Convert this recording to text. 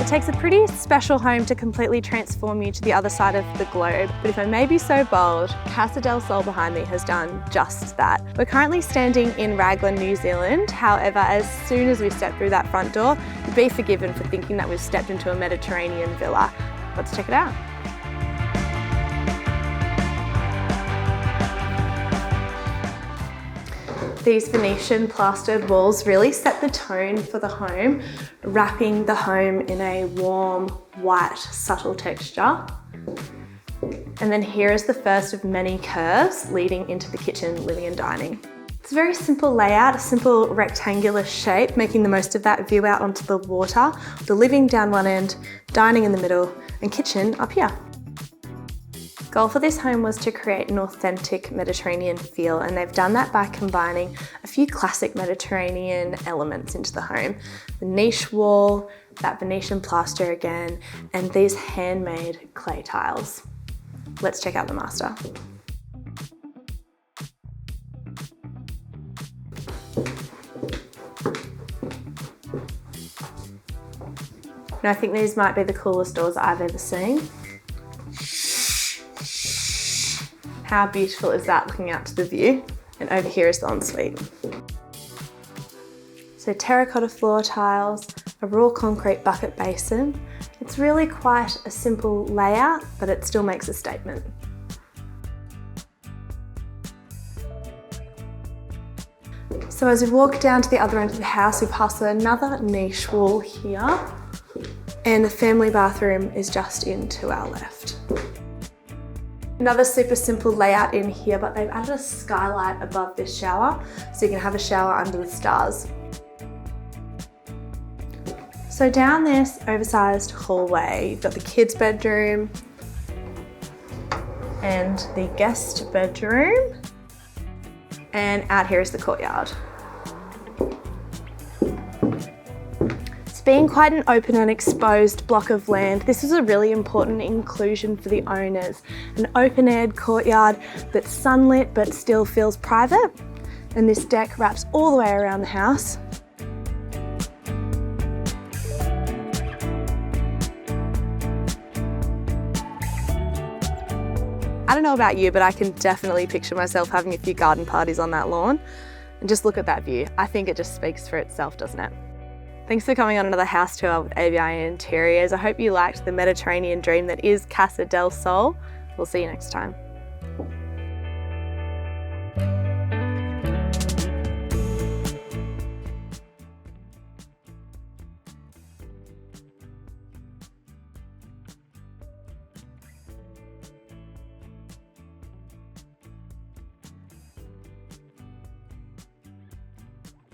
It takes a pretty special home to completely transform you to the other side of the globe, but if I may be so bold, Casa Del Sol behind me has done just that. We're currently standing in Raglan, New Zealand. However, as soon as we step through that front door, you'd be forgiven for thinking that we've stepped into a Mediterranean villa. Let's check it out. These Venetian plastered walls really set the tone for the home, wrapping the home in a warm, white, subtle texture. And then here is the first of many curves leading into the kitchen, living and dining. It's a very simple layout, a simple rectangular shape, making the most of that view out onto the water, the living down one end, dining in the middle, and kitchen up here. Goal for this home was to create an authentic Mediterranean feel, and they've done that by combining a few classic Mediterranean elements into the home. The niche wall, that Venetian plaster again, and these handmade clay tiles. Let's check out the master. Now, I think these might be the coolest doors I've ever seen. How beautiful is that looking out to the view? And over here is the ensuite. So terracotta floor tiles, a raw concrete bucket basin. It's really quite a simple layout, but it still makes a statement. So as we walk down to the other end of the house, we pass another niche wall here, and the family bathroom is just in to our left. Another super simple layout in here, but they've added a skylight above this shower, so you can have a shower under the stars. So down this oversized hallway, you've got the kids' bedroom and the guest bedroom, and out here is the courtyard. Being quite an open and exposed block of land, this is a really important inclusion for the owners. An open-aired courtyard that's sunlit but still feels private, and this deck wraps all the way around the house. I don't know about you, but I can definitely picture myself having a few garden parties on that lawn. And just look at that view. I think it just speaks for itself, doesn't it? Thanks for coming on another house tour with ABI Interiors. I hope you liked the Mediterranean dream that is Casa Del Sol. We'll see you next time.